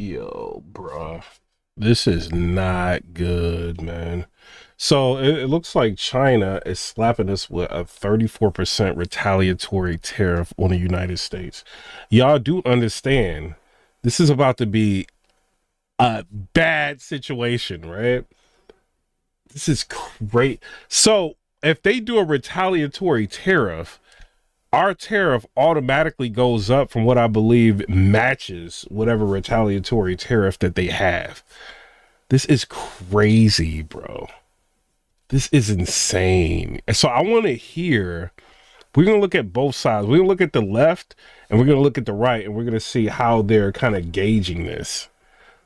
Yo, bruh. This is not good, man. So it looks like China is slapping us with a 34% retaliatory tariff on the United States. Y'all do understand this is about to be a bad situation, right? This is great. So if they do a retaliatory tariff, our tariff automatically goes up from what I believe matches whatever retaliatory tariff that they have. This is crazy, bro. This is insane. And so I want to hear, we're going to look at both sides. We're going to look at the left and we're going to look at the right, and we're going to see how they're kind of gauging this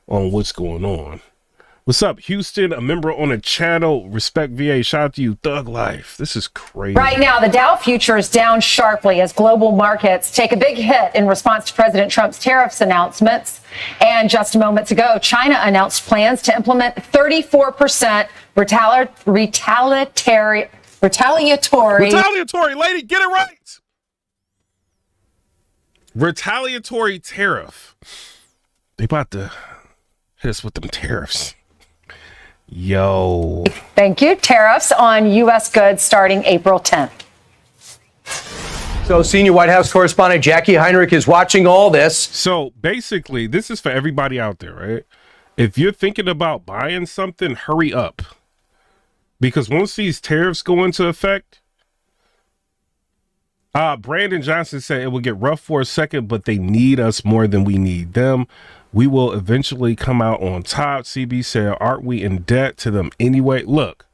on what's going on. What's up, Houston? A member on the channel. Respect VA. Shout out to you, Thug Life. This is crazy. Right now, the Dow future is down sharply as global markets take a big hit in response to President Trump's tariffs announcements. And just moments ago, China announced plans to implement 34% retaliatory. Retaliatory, lady, get it right. Retaliatory tariff. They about to hit us with them tariffs. Yo. Thank you. Tariffs on U.S. goods starting April 10th. So senior White House correspondent Jackie Heinrich is watching all this. So basically, this is for everybody out there, right? If you're thinking about buying something, hurry up. Because once these tariffs go into effect, Brandon Johnson said it will get rough for a second, but they need us more than we need them. We will eventually come out on top. CB said, aren't we in debt to them anyway? Look,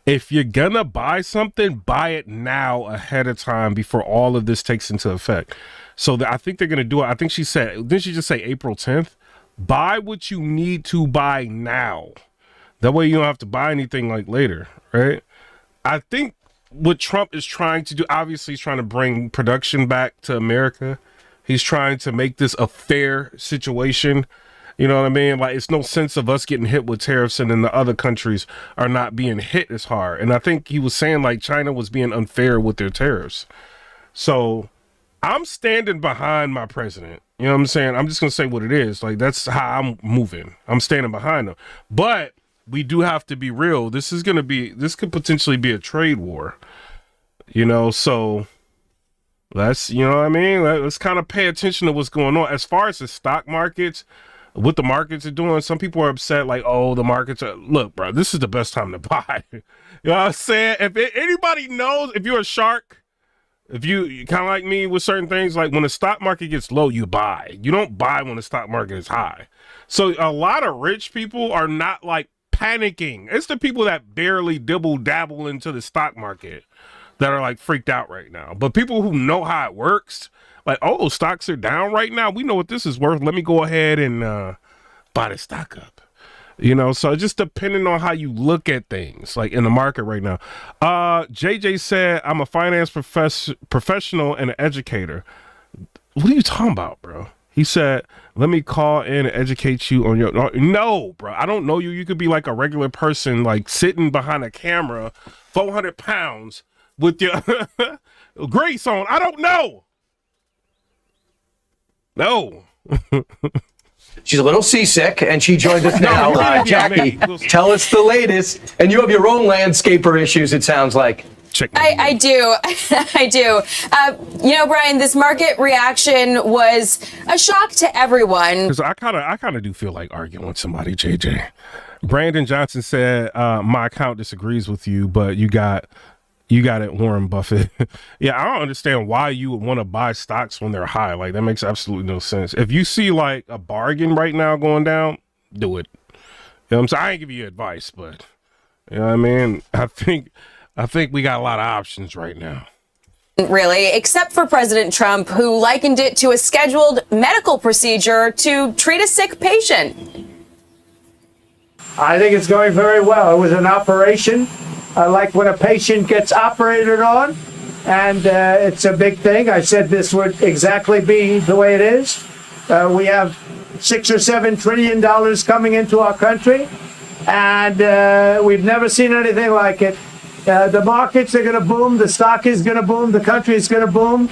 if you're gonna buy something, buy it now ahead of time before all of this takes into effect. So I think they're gonna do it. I think she said, didn't she just say April 10th? Buy what you need to buy now. That way you don't have to buy anything like later, right? I think what Trump is trying to do, obviously he's trying to bring production back to America. He's trying to make this a fair situation. You know what I mean? Like, it's no sense of us getting hit with tariffs and then the other countries are not being hit as hard. And I think he was saying like China was being unfair with their tariffs. So I'm standing behind my president. You know what I'm saying? I'm just going to say what it is. Like, that's how I'm moving. I'm standing behind him. But we do have to be real. This could potentially be a trade war, you know? So let's, you know what I mean? Let's kind of pay attention to what's going on. As far as the stock markets, what the markets are doing, some people are upset like, oh, the markets are, look, bro, this is the best time to buy. You know what I'm saying? If anybody knows, if you're a shark, if you kind of like me with certain things, like when the stock market gets low, you buy. You don't buy when the stock market is high. So a lot of rich people are not like panicking. It's the people that barely dibble dabble into the stock market that are like freaked out right now. But people who know how it works, like, oh, stocks are down right now. We know what this is worth. Let me go ahead and buy the stock up. You know, so just depending on how you look at things, like in the market right now. JJ said, I'm a finance professional and an educator. What are you talking about, bro? He said, let me call in and educate you on your... No, bro, I don't know you. You could be like a regular person, like sitting behind a camera, 400 pounds with your grace on. I don't know. No. She's a little seasick, and she joined us now. Jackie, tell us the latest. And you have your own landscaper issues, it sounds like. I do. I do. You know, Brian, this market reaction was a shock to everyone. Because I kind of do feel like arguing with somebody, JJ. Brandon Johnson said, my account disagrees with you, but you got it, Warren Buffett. Yeah, I don't understand why you would want to buy stocks when they're high. Like, that makes absolutely no sense. If you see like a bargain right now going down, do it. You know what I'm saying? I ain't give you advice, but you know what I mean? I think we got a lot of options right now. Really, except for President Trump, who likened it to a scheduled medical procedure to treat a sick patient. I think it's going very well. It was an operation, like when a patient gets operated on, and it's a big thing. I said this would exactly be the way it is. We have $6 or $7 trillion coming into our country, and we've never seen anything like it. The markets are going to boom. The stock is going to boom. The country is going to boom.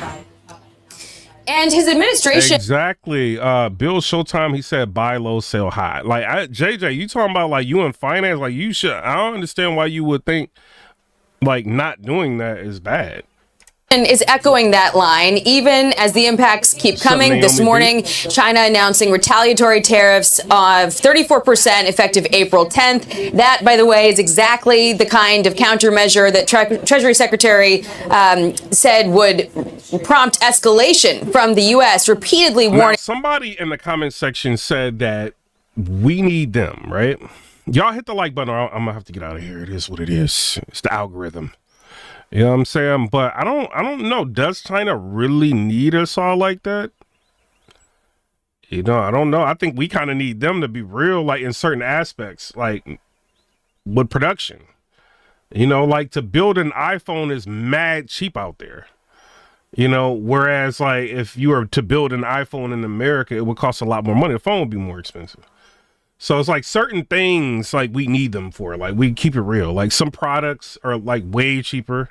And his administration. Exactly. Bill Showtime, he said buy low, sell high. Like JJ, you talking about like you in finance, like you should. I don't understand why you would think like not doing that is bad. Is echoing that line, even as the impacts keep coming. This morning, China announcing retaliatory tariffs of 34% effective April 10th. That, by the way, is exactly the kind of countermeasure that Treasury Secretary said would prompt escalation from the U.S., repeatedly warning. Somebody in the comment section said that we need them, right? Y'all hit the like button or I'm gonna have to get out of here. It is what it is. It's the algorithm. You know what I'm saying? But I don't know. Does China really need us all like that? You know, I don't know. I think we kind of need them to be real, like in certain aspects, like with production. You know, like to build an iPhone is mad cheap out there. You know, whereas like if you were to build an iPhone in America, it would cost a lot more money. The phone would be more expensive. So it's like certain things like we need them for, like we keep it real. Like some products are like way cheaper.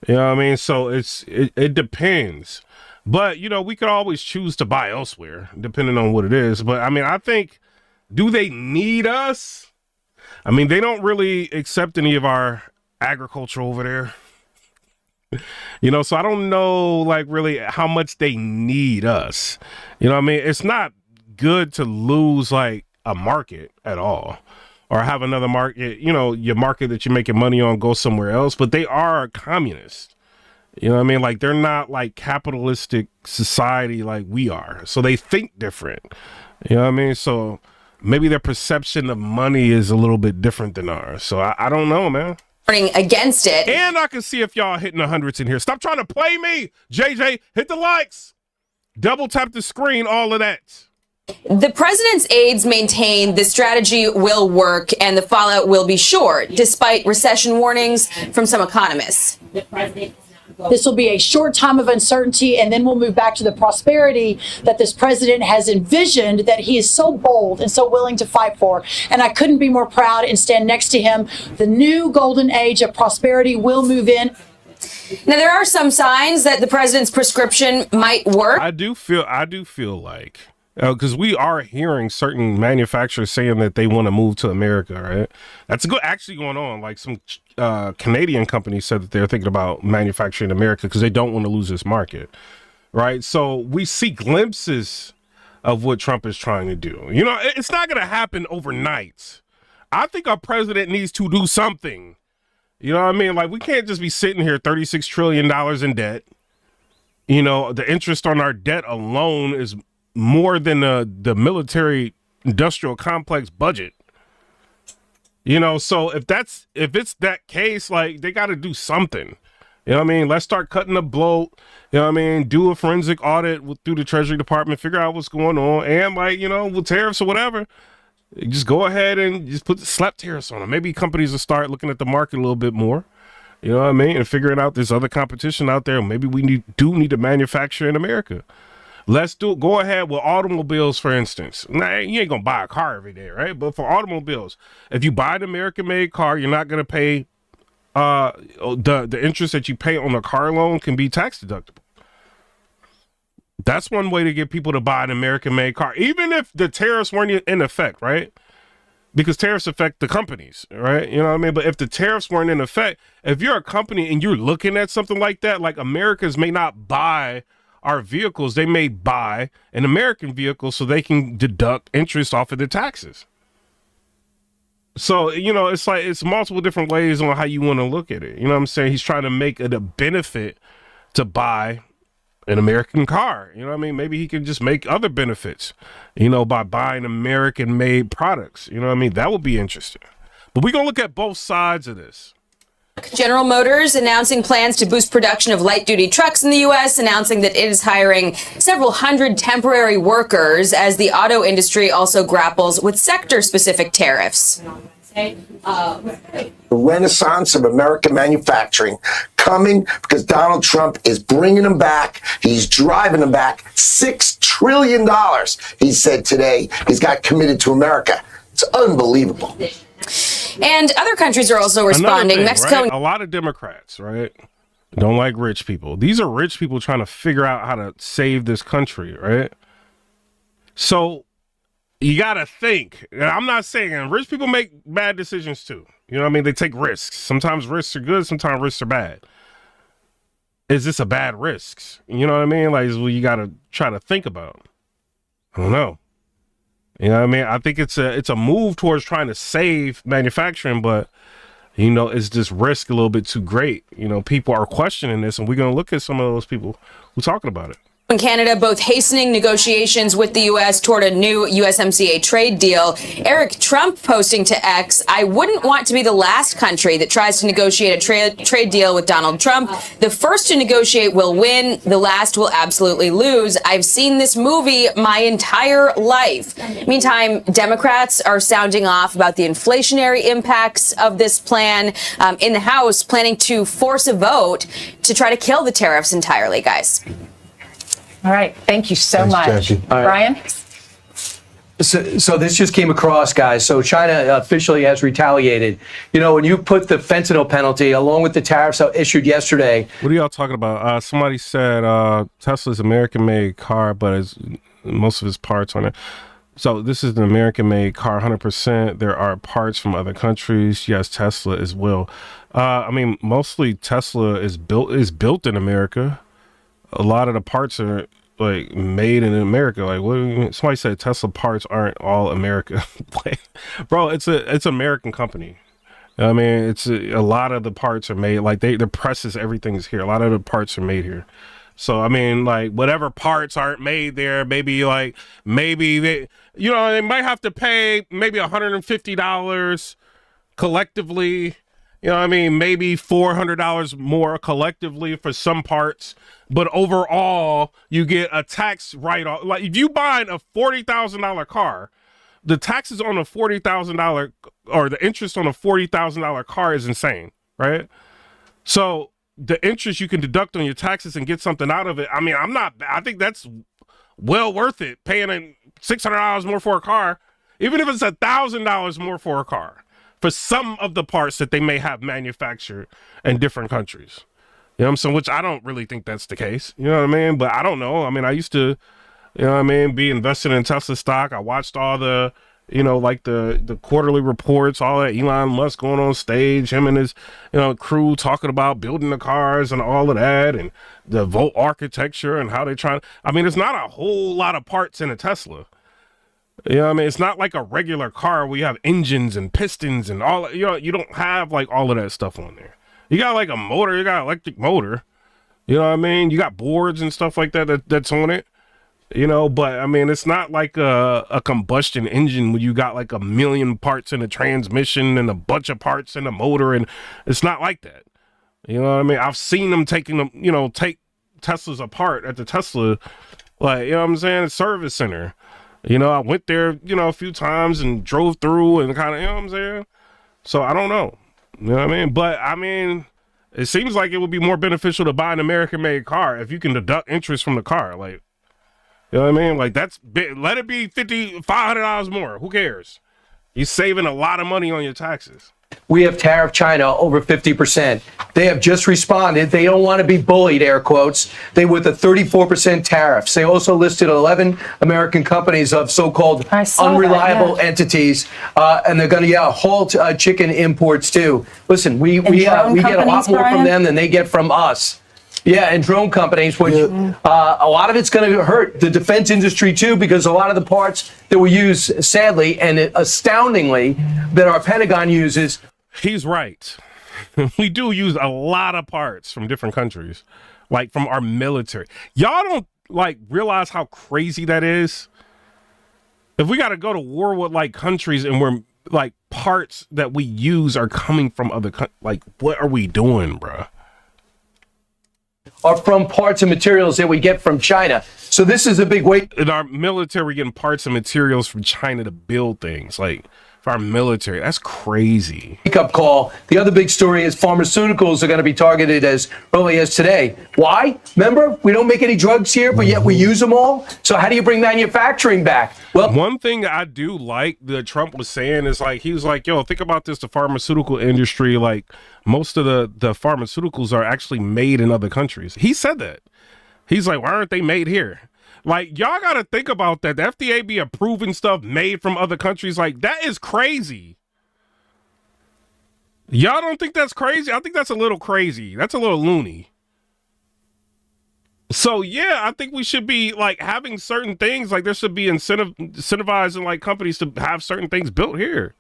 You know what I mean? So it depends. But, you know, we could always choose to buy elsewhere, depending on what it is. But, I mean, I think, do they need us? I mean, they don't really accept any of our agriculture over there. You know, so I don't know, like, really how much they need us. You know what I mean? It's not good to lose, like, a market at all. Or have another market, you know, your market that you're making money on go somewhere else. But they are communist. You know what I mean? Like, they're not like capitalistic society like we are. So they think different. You know what I mean? So maybe their perception of money is a little bit different than ours. So I don't know, man. Against it. And I can see if y'all hitting the hundreds in here. Stop trying to play me. JJ, hit the likes. Double tap the screen, all of that. The president's aides maintain the strategy will work and the fallout will be short, despite recession warnings from some economists. This will be a short time of uncertainty, and then we'll move back to the prosperity that this president has envisioned, that he is so bold and so willing to fight for. And I couldn't be more proud and stand next to him. The new golden age of prosperity will move in. Now, there are some signs that the president's prescription might work. I do feel like, because we are hearing certain manufacturers saying that they want to move to America, right? That's actually going on. Like some Canadian companies said that they're thinking about manufacturing in America because they don't want to lose this market, right? So we see glimpses of what Trump is trying to do. You know, it's not going to happen overnight. I think our president needs to do something. You know what I mean? Like, we can't just be sitting here $36 trillion in debt. You know, the interest on our debt alone is more than the military industrial complex budget. You know, so if it's that case, like, they got to do something. You know what I mean? Let's start cutting the bloat. You know what I mean? Do a forensic audit through the Treasury Department, figure out what's going on. And, like, you know, with tariffs or whatever, just go ahead and just slap tariffs on them. Maybe companies will start looking at the market a little bit more. You know what I mean? And figuring out there's other competition out there. Maybe we do need to manufacture in America. Let's go ahead with automobiles, for instance. Now, you ain't going to buy a car every day, right? But for automobiles, if you buy an American-made car, you're not going to pay the interest that you pay on a car loan can be tax deductible. That's one way to get people to buy an American-made car, even if the tariffs weren't in effect, right? Because tariffs affect the companies, right? You know what I mean? But if the tariffs weren't in effect, if you're a company and you're looking at something like that, like Americans may not buy our vehicles, they may buy an American vehicle so they can deduct interest off of the taxes. So, you know, it's like, it's multiple different ways on how you want to look at it. You know what I'm saying? He's trying to make it a benefit to buy an American car. You know what I mean? Maybe he can just make other benefits, you know, by buying American made products. You know what I mean? That would be interesting. But we're going to look at both sides of this. General Motors announcing plans to boost production of light-duty trucks in the U.S., announcing that it is hiring several hundred temporary workers as the auto industry also grapples with sector-specific tariffs. The renaissance of American manufacturing coming because Donald Trump is bringing them back. He's driving them back. $6 trillion, he said today, he's got committed to America. It's unbelievable. And other countries are also responding. Thing, Mexico. Right? A lot of Democrats, right? Don't like rich people. These are rich people trying to figure out how to save this country, right? So you got to think. And I'm not saying rich people make bad decisions too. You know what I mean? They take risks. Sometimes risks are good. Sometimes risks are bad. Is this a bad risk? You know what I mean? Like, is what you got to try to think about. I don't know. You know what I mean? I think it's a move towards trying to save manufacturing, but you know, is this risk a little bit too great? You know, people are questioning this, and we're going to look at some of those people who are talking about it. In Canada, both hastening negotiations with the U.S. toward a new USMCA trade deal. Eric Trump posting to X, I wouldn't want to be the last country that tries to negotiate a trade deal with Donald Trump. The first to negotiate will win. The last will absolutely lose. I've seen this movie my entire life. Meantime, Democrats are sounding off about the inflationary impacts of this plan in the House, planning to force a vote to try to kill the tariffs entirely, guys. All right. Thank you so much. Jackie. Brian? So this just came across, guys. So China officially has retaliated. You know, when you put the fentanyl penalty along with the tariffs issued yesterday. What are y'all talking about? Somebody said Tesla's American-made car, but most of its parts on it. So this is an American-made car, 100%. There are parts from other countries. Yes, Tesla as well. I mean, mostly Tesla is built in America. A lot of the parts are like made in America. Like, what do you mean? Somebody said Tesla parts aren't all America. Bro, it's American company. I mean, it's a lot of the parts are made, like the presses, everything is here. A lot of the parts are made here. So, I mean, like, whatever parts aren't made there, maybe they, you know, they might have to pay maybe $150 collectively. You know what I mean? Maybe $400 more collectively for some parts. But overall, you get a tax write-off. Like, if you buy a $40,000 car, the taxes on a $40,000 or the interest on a $40,000 car is insane, right? So the interest you can deduct on your taxes and get something out of it. I mean, I think that's well worth it, paying $600 more for a car, even if it's $1,000 more for a car, for some of the parts that they may have manufactured in different countries. You know what I'm saying? Which I don't really think that's the case. You know what I mean? But I don't know. I mean, I used to, you know what I mean, be invested in Tesla stock. I watched all the, you know, like the quarterly reports, all that Elon Musk going on stage, him and his, you know, crew talking about building the cars and all of that, and the Volt architecture and how they try. I mean, there's not a whole lot of parts in a Tesla. You know what I mean? It's not like a regular car where you have engines and pistons and all, you know, you don't have like all of that stuff on there. You got like a motor, you got an electric motor, you know what I mean? You got boards and stuff like that's on it, you know, but I mean, it's not like a combustion engine where you got like a million parts in the transmission and a bunch of parts in the motor, and it's not like that. You know what I mean? I've seen them take Teslas apart at the Tesla, like, you know what I'm saying, service center. You know, I went there, you know, a few times and drove through and kind of, you know what I'm saying? So I don't know. You know what I mean? But I mean, it seems like it would be more beneficial to buy an American-made car if you can deduct interest from the car. Like, you know what I mean? Like, that's big. Let it be $500 more. Who cares? You're saving a lot of money on your taxes. We have tariffed China over 50%. They have just responded. They don't want to be bullied, air quotes. They with a 34% tariffs. They also listed 11 American companies of so-called unreliable entities, and they're going to halt chicken imports too. Listen, we get a lot more from them than they get from us. Yeah, and drone companies, which a lot of it's going to hurt the defense industry too, because a lot of the parts that we use, sadly and astoundingly, that our Pentagon uses. He's right. We do use a lot of parts from different countries, like from our military. Y'all don't like realize how crazy that is. If we got to go to war with like countries and we're like parts that we use are coming from other countries, like what are we doing, bruh? Are from parts and materials that we get from China. So this is a big weight. In our military, we're getting parts and materials from China to build things. Like, for our military. That's crazy. Wake-up call. The other big story is pharmaceuticals are going to be targeted as early as today. Why? Remember, we don't make any drugs here, but yet we use them all. So how do you bring manufacturing back? Well, one thing I do like that Trump was saying is like, he was like, yo, think about this, the pharmaceutical industry, like most of the pharmaceuticals are actually made in other countries. He said that. He's like, why aren't they made here? Like, y'all got to think about that. The FDA be approving stuff made from other countries. Like, that is crazy. Y'all don't think that's crazy? I think that's a little crazy. That's a little loony. So, yeah, I think we should be, like, having certain things. Like, there should be incentivizing, like, companies to have certain things built here.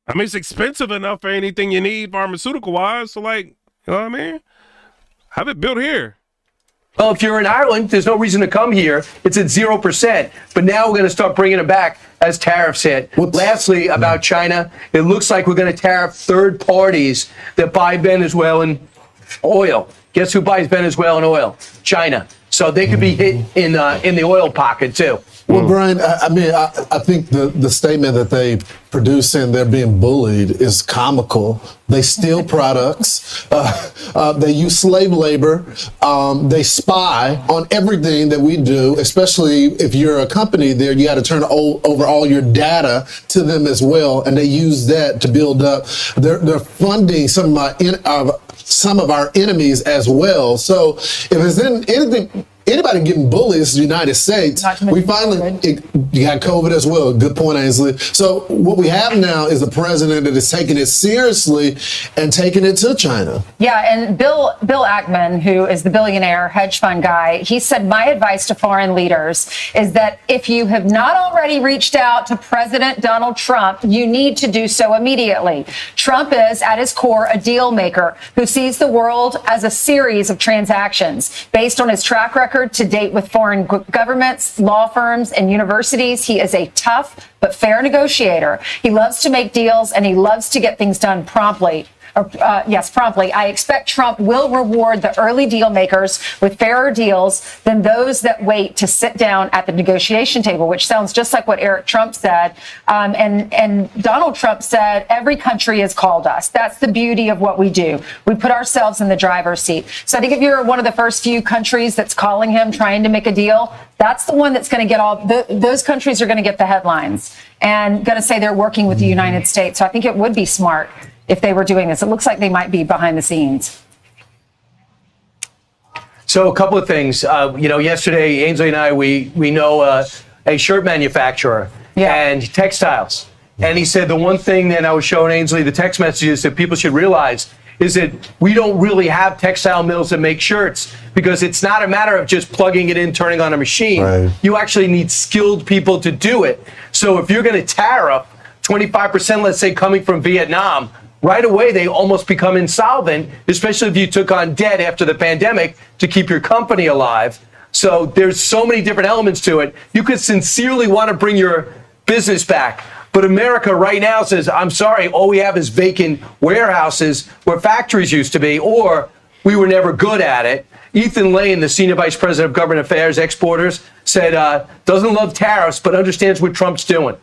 I mean, it's expensive enough for anything you need pharmaceutical-wise. So, like, you know what I mean? Have it built here. Well, if you're in Ireland, there's no reason to come here. It's at 0%. But now we're going to start bringing it back as tariffs hit. Lastly, about China, it looks like we're going to tariff third parties that buy Venezuelan oil. Guess who buys Venezuelan oil? China. So they could be hit in the oil pocket, too. Well, Brian, I mean, I think the statement that they produce saying they're being bullied is comical. They steal products. They use slave labor. They spy on everything that we do, especially if you're a company there, you got to turn over all your data to them as well. And they use that to build up. They're funding some of our enemies as well. So if there's anything, anybody getting bullied is the United States. We finally, you got COVID as well. Good point, Ainsley. So what we have now is a president that is taking it seriously and taking it to China. Yeah, and Bill Ackman, who is the billionaire hedge fund guy, he said, my advice to foreign leaders is that if you have not already reached out to President Donald Trump, you need to do so immediately. Trump is, at his core, a deal maker who sees the world as a series of transactions. Based on his track record to date with foreign governments, law firms, and universities, he is a tough but fair negotiator. He loves to make deals, and he loves to get things done promptly. Promptly. I expect Trump will reward the early deal makers with fairer deals than those that wait to sit down at the negotiation table, which sounds just like what Eric Trump said. And Donald Trump said, every country has called us. That's the beauty of what we do. We put ourselves in the driver's seat. So I think if you're one of the first few countries that's calling him, trying to make a deal, that's the one that's going to get those countries are going to get the headlines and going to say they're working with the United States. So I think it would be smart if they were doing this. It looks like they might be behind the scenes. So a couple of things. Yesterday, Ainsley and I, we know a shirt manufacturer and textiles. And he said the one thing that I was showing Ainsley, the text messages that people should realize is that we don't really have textile mills that make shirts because it's not a matter of just plugging it in, turning on a machine. Right. You actually need skilled people to do it. So if you're going to tariff 25%, let's say, coming from Vietnam, right away, they almost become insolvent, especially if you took on debt after the pandemic to keep your company alive. So there's so many different elements to it. You could sincerely want to bring your business back. But America right now says, I'm sorry, all we have is vacant warehouses where factories used to be, or we were never good at it. Ethan Lane, the Senior Vice President of Government Affairs, Exporters, said, doesn't love tariffs, but understands what Trump's doing.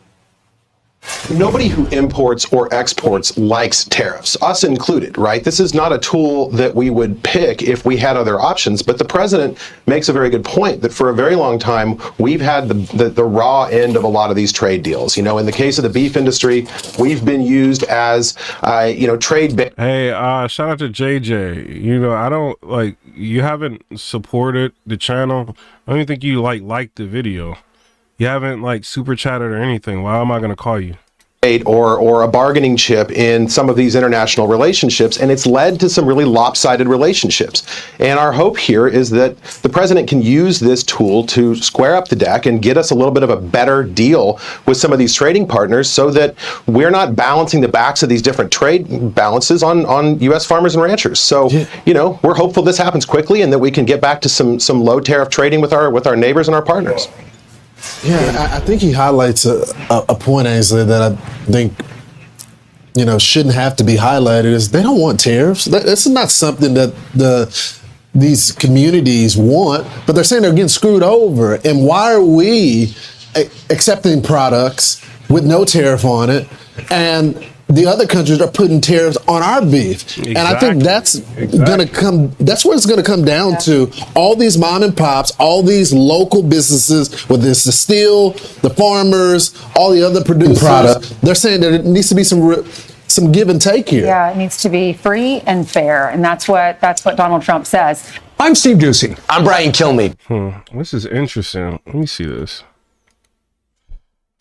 Nobody who imports or exports likes tariffs, us included, right? This is not a tool that we would pick if we had other options. But the president makes a very good point that for a very long time, we've had the raw end of a lot of these trade deals. You know, in the case of the beef industry, we've been used as, trade. Hey, shout out to JJ. You know, I don't you haven't supported the channel. I don't even think you liked the video. You haven't super chatted or anything. Why am I going to call you? Or a bargaining chip in some of these international relationships, and it's led to some really lopsided relationships. And our hope here is that the president can use this tool to square up the deck and get us a little bit of a better deal with some of these trading partners so that we're not balancing the backs of these different trade balances on U.S. farmers and ranchers. So, we're hopeful this happens quickly and that we can get back to some low tariff trading with our neighbors and our partners. Yeah, I think he highlights a point, Ainsley, that I think, shouldn't have to be highlighted is they don't want tariffs. This is not something that these communities want, but they're saying they're getting screwed over. And why are we accepting products with no tariff on it, and the other countries are putting tariffs on our beef. And I think that's gonna come, that's what it's gonna come down to. All these mom and pops, all these local businesses, whether it's the steel, the farmers, all the other producers, they're saying that it needs to be some give and take here. Yeah, it needs to be free and fair, and that's what Donald Trump says. I'm Steve Doocy. I'm Brian Kilmeade. This is interesting. Let me see this.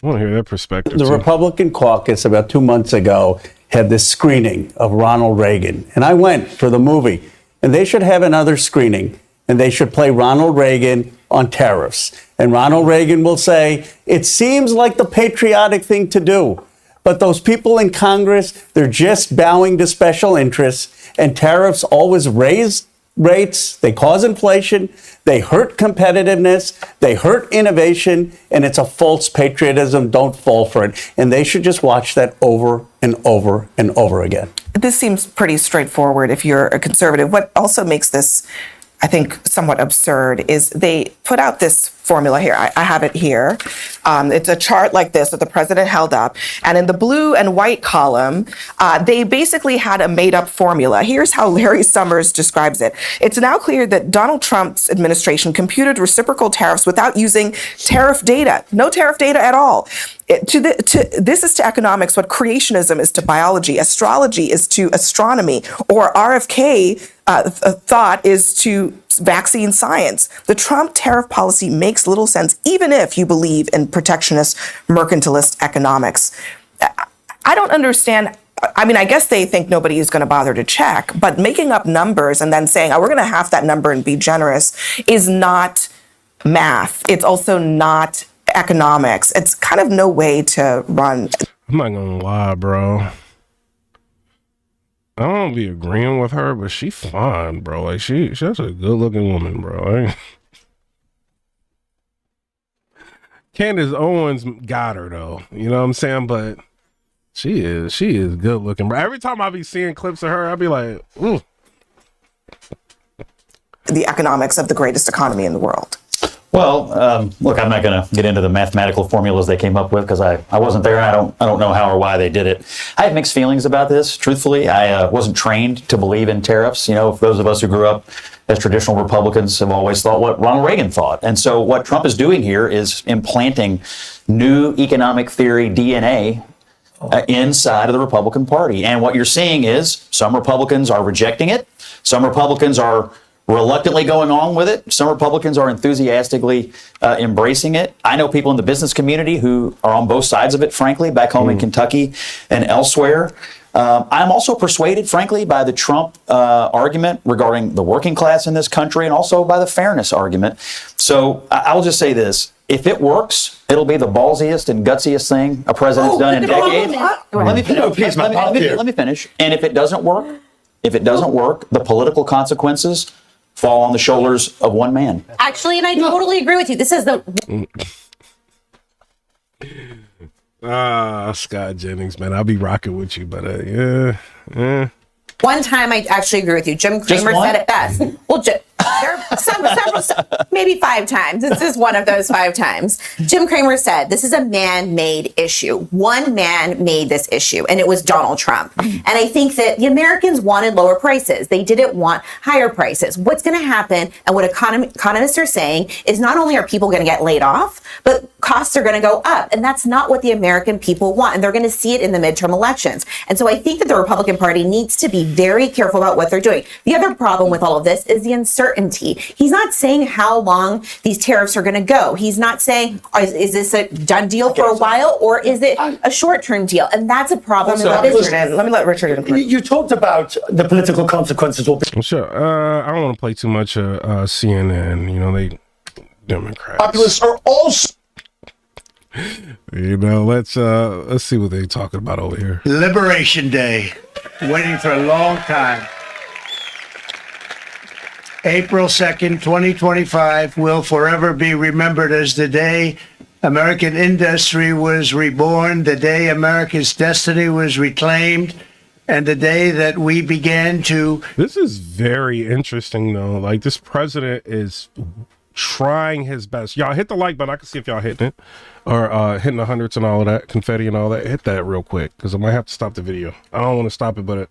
I want to hear their perspective. The Republican caucus about 2 months ago had this screening of Ronald Reagan, and I went for the movie, and they should have another screening, and they should play Ronald Reagan on tariffs. And Ronald Reagan will say, it seems like the patriotic thing to do, but those people in Congress, they're just bowing to special interests, and tariffs always raise rates, they cause inflation, they hurt competitiveness, they hurt innovation, and it's a false patriotism. Don't fall for it. And they should just watch that over and over and over again. This seems pretty straightforward if you're a conservative. What also makes this, I think, somewhat absurd is they put out this formula here. I have it here. It's a chart like this that the president held up. And in the blue and white column, they basically had a made-up formula. Here's how Larry Summers describes it. It's now clear that Donald Trump's administration computed reciprocal tariffs without using tariff data. No tariff data at all. This is to economics what creationism is to biology, astrology is to astronomy, or RFK thought is to vaccine science. The Trump tariff policy makes little sense, even if you believe in protectionist, mercantilist economics. I don't understand. I mean, I guess they think nobody is going to bother to check, but making up numbers and then saying, oh, we're going to half that number and be generous is not math. It's also not economics. It's kind of no way to run. I'm not going to lie, bro. I don't be agreeing with her, but she fine, bro. Like she's a good looking woman, bro. Candace Owens got her though. You know what I'm saying? But she is good looking, bro. Every time I be seeing clips of her, I be like, ooh. The economics of the greatest economy in the world. Well, look, I'm not going to get into the mathematical formulas they came up with because I wasn't there and I don't know how or why they did it. I have mixed feelings about this. Truthfully, I wasn't trained to believe in tariffs. You know, those of us who grew up as traditional Republicans have always thought what Ronald Reagan thought. And so what Trump is doing here is implanting new economic theory DNA inside of the Republican Party. And what you're seeing is some Republicans are rejecting it. Some Republicans are reluctantly going on with it. Some Republicans are enthusiastically embracing it. I know people in the business community who are on both sides of it, frankly, back home in Kentucky and elsewhere. I'm also persuaded, frankly, by the Trump argument regarding the working class in this country and also by the fairness argument. So I'll just say this. If it works, it'll be the ballsiest and gutsiest thing a president's done in decades. Let me finish. And if it doesn't work, the political consequences fall on the shoulders of one man. Actually, and I totally agree with you. This is the... Scott Jennings, man. I'll be rocking with you, but yeah. One time I actually agree with you. Jim Cramer said it best. Well, there are several, maybe 5 times. This is one of those 5 times. Jim Cramer said, this is a man-made issue. One man made this issue, and it was Donald Trump. And I think that the Americans wanted lower prices. They didn't want higher prices. What's going to happen, and what economists are saying, is not only are people going to get laid off, but costs are going to go up. And that's not what the American people want. And they're going to see it in the midterm elections. And so I think that the Republican Party needs to be very careful about what they're doing. The other problem with all of this is the uncertainty. He's not saying how long these tariffs are going to go. He's not saying, is this a done deal for a while, or is it a short-term deal? And that's a problem. Let me let Richard in. You talked about the political consequences. Sure. I don't want to play too much CNN. You know, they Democrats. Populists are also. You know, let's see what they're talking about over here. Liberation Day. Waiting for a long time. April 2nd, 2025 will forever be remembered as the day American industry was reborn, the day America's destiny was reclaimed, and the day that we began to... This is very interesting, though. Like, this president is trying his best. Y'all hit the like button. I can see if y'all hitting it or hitting the hundreds and all of that, confetti and all that. Hit that real quick because I might have to stop the video. I don't want to stop it, but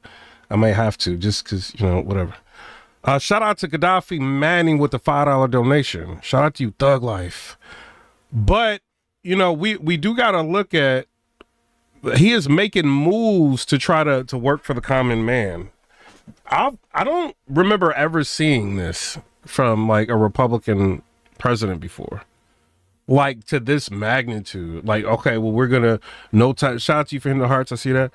I may have to just because, whatever. Shout out to Gaddafi Manning with the $5 donation. Shout out to you, Thug Life. But, we do got to look at, he is making moves to try to work for the common man. I don't remember ever seeing this from like a Republican president before, like to this magnitude. Like, okay, well, we're gonna no tax. Shout out to you for hitting the hearts. I see that.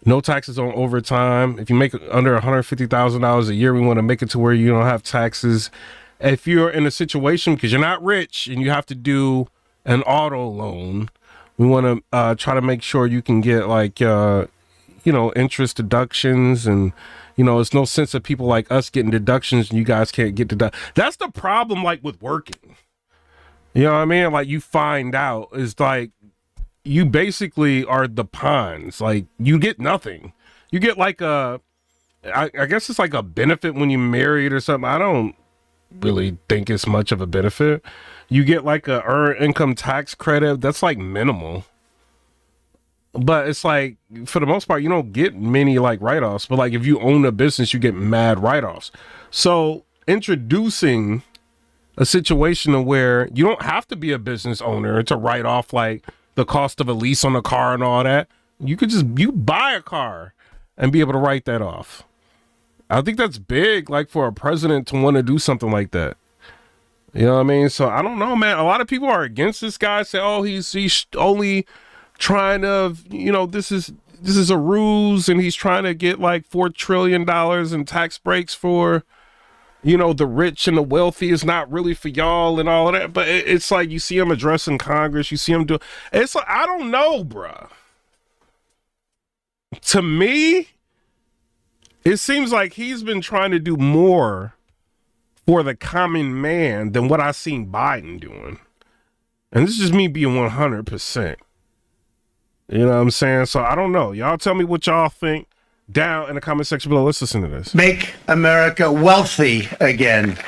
No taxes on overtime. If you make under $150,000 a year, we want to make it to where you don't have taxes. If you're in a situation because you're not rich and you have to do an auto loan, we want to try to make sure you can get like interest deductions, and it's no sense of people like us getting deductions and you guys can't get deductions. That's the problem, like with working. You know what I mean? Like you find out is like you basically are the pawns. Like you get nothing. You get like I guess it's like a benefit when you married or something. I don't really think it's much of a benefit. You get like a earned income tax credit. That's like minimal. But it's like, for the most part, you don't get many like write-offs. But like if you own a business, you get mad write-offs. So introducing a situation where you don't have to be a business owner to write off like the cost of a lease on a car and all that. You could you buy a car and be able to write that off. I think that's big, like for a president to want to do something like that. You know what I mean? So I don't know, man. A lot of people are against this guy. Say, oh, he's only trying to, this is a ruse, and he's trying to get like $4 trillion in tax breaks for, the rich and the wealthy. Is not really for y'all and all of that. But it's like you see him addressing Congress. You see him do. It's like, I don't know, bruh. To me, it seems like he's been trying to do more for the common man than what I've seen Biden doing. And this is just me being 100%. You know what I'm saying? So I don't know. Y'all tell me what y'all think down in the comment section below. Let's listen to this. Make America wealthy again.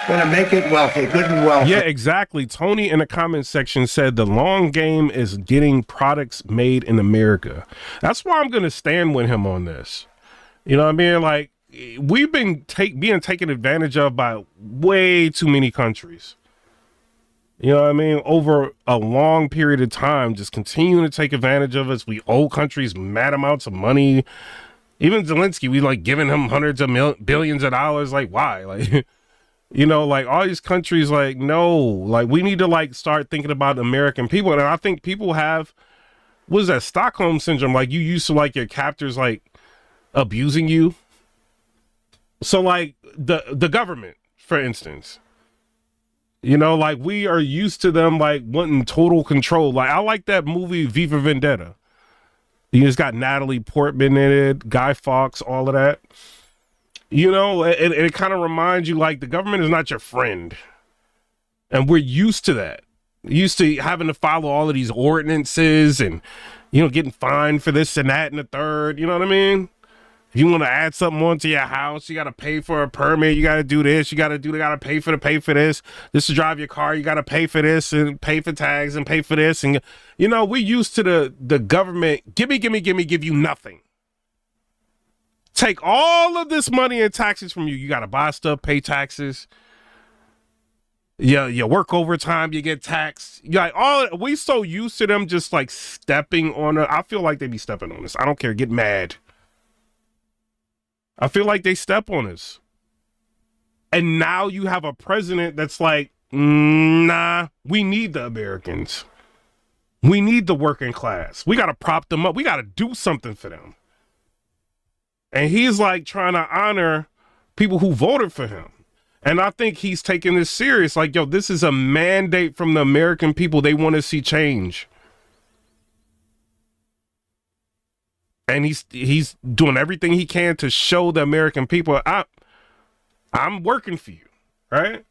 Gonna make it wealthy, good and wealthy. Yeah, exactly. Tony in the comment section said the long game is getting products made in America. That's why I'm gonna stand with him on this. You know what I mean? Like, we've been being taken advantage of by way too many countries. You know what I mean? Over a long period of time, just continuing to take advantage of us. We owe countries mad amounts of money. Even Zelensky, we like giving him hundreds of billions of dollars. Like, why? Like, like all these countries, like, no, like we need to like start thinking about American people. And I think people have, what is that, Stockholm syndrome? Like you used to like your captors like abusing you. So like the government, for instance, like we are used to them like wanting total control. Like I like that movie V for Vendetta. You just got Natalie Portman in it, Guy Fawkes, all of that. It kind of reminds you like the government is not your friend. And we're used to that. Used to having to follow all of these ordinances and, getting fined for this and that and the third. You know what I mean? If you want to add something onto your house, you got to pay for a permit. You got to do this. You got to pay for this. This to drive your car. You got to pay for this and pay for tags and pay for this. And, we used to the government. Give you nothing. Take all of this money and taxes from you. You got to buy stuff, pay taxes. Yeah, you work overtime, you get taxed. We so used to them just like stepping on it. I feel like they be stepping on us. I don't care. Get mad. I feel like they step on us. And now you have a president that's like, nah, we need the Americans. We need the working class. We got to prop them up. We got to do something for them. And he's like trying to honor people who voted for him. And I think he's taking this serious. Like, yo, this is a mandate from the American people. They want to see change. And he's doing everything he can to show the American people, I'm working for you, right?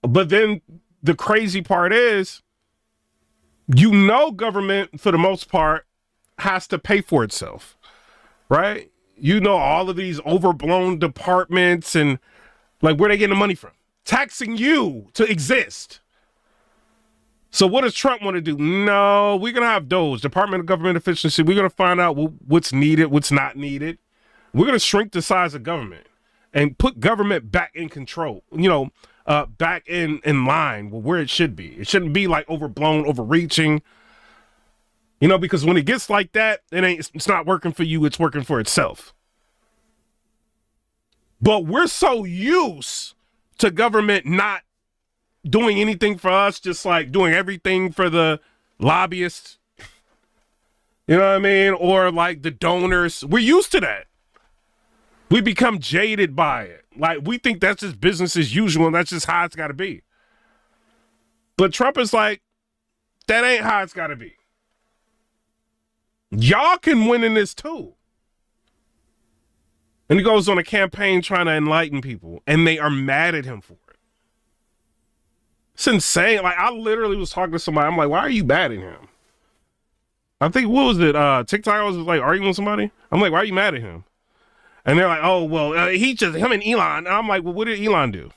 But then the crazy part is, government, for the most part, has to pay for itself, right? All of these overblown departments and, like, where they getting the money from? taxing you to exist. So what does Trump want to do? No, we're going to have DOGE, Department of Government Efficiency. We're going to find out what's needed, what's not needed. We're going to shrink the size of government and put government back in control, back in line with where it should be. It shouldn't be like overblown, overreaching, because when it gets like that, it's not working for you. It's working for itself. But we're so used to government not doing anything for us, just like doing everything for the lobbyists, you know what I mean? Or like the donors. We're used to that. We become jaded by it. Like we think that's just business as usual and that's just how it's got to be. But Trump is like, that ain't how it's got to be. Y'all can win in this too. And he goes on a campaign trying to enlighten people and they are mad at him for it. It's insane. Like I literally was talking to somebody. I'm like, why are you mad at him? I think, what was it? TikTok, I was like arguing with somebody. I'm like, why are you mad at him? And they're like, oh, well, him and Elon. And I'm like, well, what did Elon do?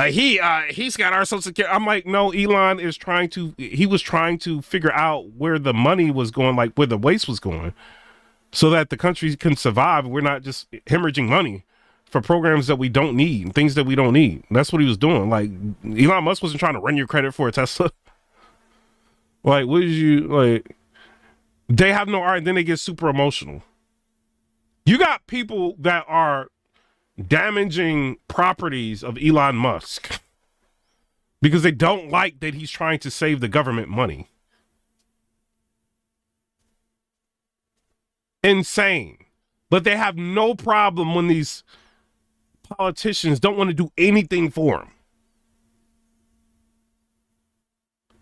He's got our social security. I'm like, no, Elon was trying to figure out where the money was going, like where the waste was going, so that the country can survive. We're not just hemorrhaging money for programs that we don't need, things that we don't need. That's what he was doing. Like Elon Musk wasn't trying to run your credit for a Tesla. Like, what did you like? They have no art, and then they get super emotional. You got people that are damaging properties of Elon Musk because they don't like that he's trying to save the government money. Insane. But they have no problem when these politicians don't want to do anything for him.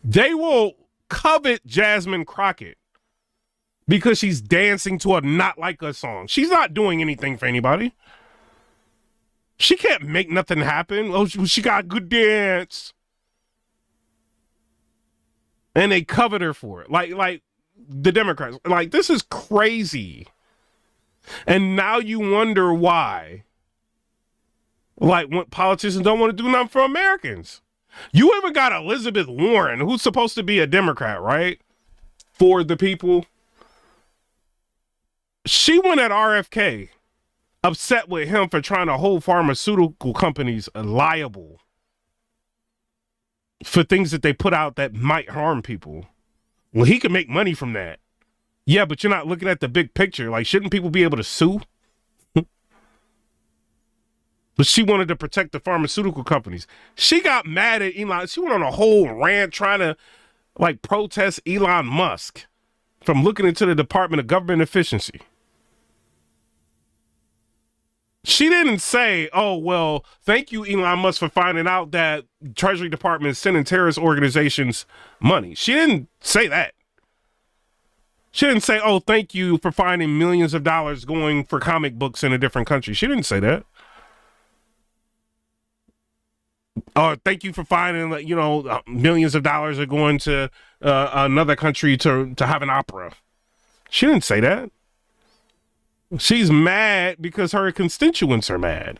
They will covet Jasmine Crockett because she's dancing to a Not Like Us song. She's not doing anything for anybody. She can't make nothing happen. Oh, she got a good dance. And they covet her for it. Like the Democrats. Like, this is crazy. And now you wonder why. Like, when politicians don't want to do nothing for Americans. You ever got Elizabeth Warren, who's supposed to be a Democrat, right? For the people. She went at RFK, upset with him for trying to hold pharmaceutical companies liable for things that they put out that might harm people. Well, he can make money from that. Yeah, but you're not looking at the big picture. Like, shouldn't people be able to sue? But she wanted to protect the pharmaceutical companies. She got mad at Elon. She went on a whole rant trying to like protest Elon Musk from looking into the Department of Government Efficiency. She didn't say, oh, well, thank you, Elon Musk, for finding out that Treasury Department is sending terrorist organizations money. She didn't say that. She didn't say, oh, thank you for finding millions of dollars going for comic books in a different country. She didn't say that. Oh, thank you for finding that, millions of dollars are going to another country to have an opera. She didn't say that. She's mad because her constituents are mad.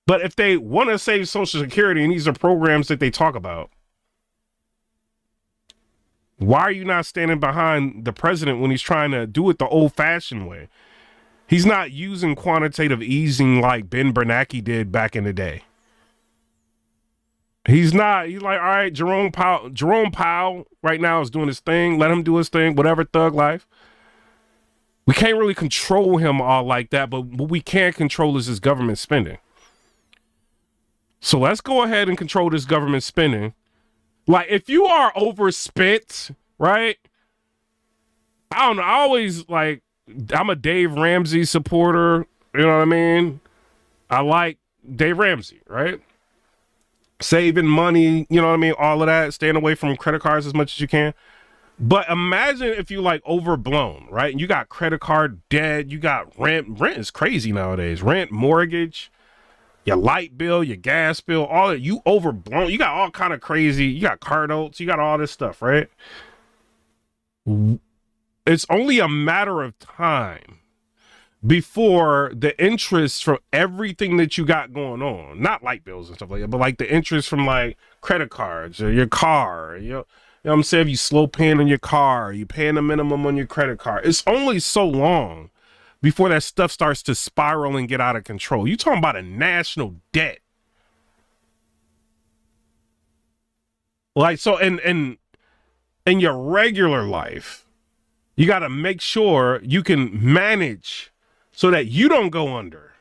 But if they want to save Social Security, and these are programs that they talk about, why are you not standing behind the president when he's trying to do it the old-fashioned way? He's not using quantitative easing like Ben Bernanke did back in the day. He's not. He's like, all right, Jerome Powell right now is doing his thing. Let him do his thing, whatever, thug life. We can't really control him all like that, but what we can control is his government spending. So let's go ahead and control this government spending. Like, if you are overspent, right? I don't know. I always I'm a Dave Ramsey supporter. You know what I mean? I like Dave Ramsey, right? Saving money, you know what I mean? All of that, staying away from credit cards as much as you can. But imagine if you overblown, right? And you got credit card debt, you got rent. Rent is crazy nowadays. Rent, mortgage, your light bill, your gas bill, all that. You overblown. You got all kind of crazy. You got car notes. You got all this stuff, right? It's only a matter of time before the interest from everything that you got going on, not light bills and stuff like that, but like the interest from like credit cards or your car, you know what I'm saying? If you slow paying on your car, you paying the minimum on your credit card. It's only so long before that stuff starts to spiral and get out of control. You talking about a national debt. Like, so in your regular life, you got to make sure you can manage so that you don't go under.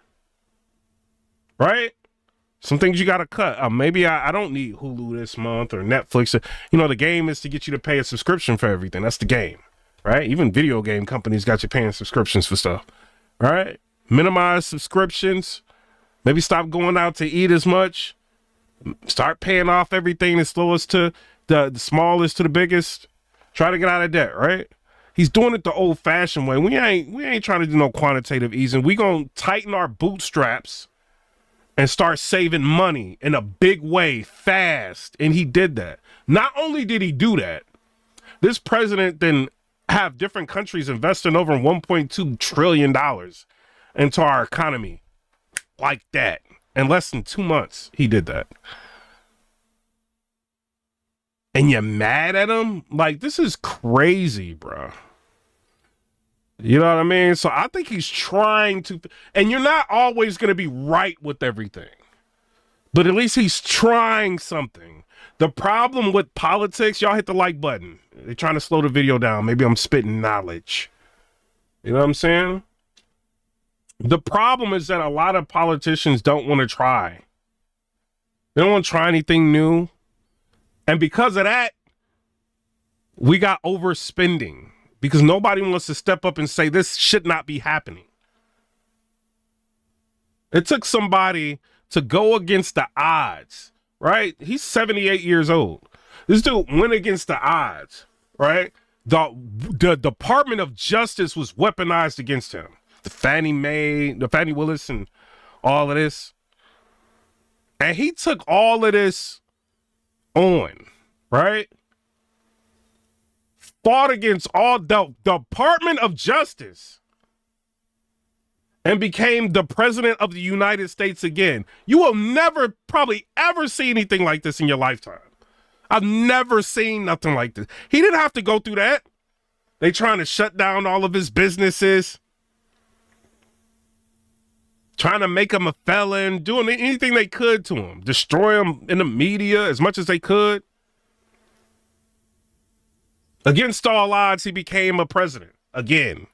Right? Some things you got to cut. Maybe I don't need Hulu this month or Netflix. You know, the game is to get you to pay a subscription for everything. That's the game, right? Even video game companies got you paying subscriptions for stuff, right? Minimize subscriptions. Maybe stop going out to eat as much. Start paying off everything the slowest to the smallest to the biggest. Try to get out of debt, right? He's doing it the old-fashioned way. We ain't trying to do no quantitative easing. We gonna tighten our bootstraps and start saving money in a big way, fast. And he did that. Not only did he do that, this president then have different countries investing over $1.2 trillion into our economy like that. In less than 2 months, he did that. And you're mad at him? Like, this is crazy, bro. You know what I mean? So I think he's trying to, and you're not always going to be right with everything, but at least he's trying something. The problem with politics, y'all hit the like button. They're trying to slow the video down. Maybe I'm spitting knowledge. You know what I'm saying? The problem is that a lot of politicians don't want to try. They don't want to try anything new. And because of that, we got overspending. Because nobody wants to step up and say this should not be happening. It took somebody to go against the odds, right? He's 78 years old. This dude went against the odds, right? The Department of Justice was weaponized against him. The Fannie Willis and all of this. And he took all of this on, right? Fought against all the Department of Justice and became the president of the United States again. You will never probably ever see anything like this in your lifetime. I've never seen nothing like this. He didn't have to go through that. They trying to shut down all of his businesses, trying to make him a felon, doing anything they could to him, destroy him in the media as much as they could. Against all odds, he became a president again.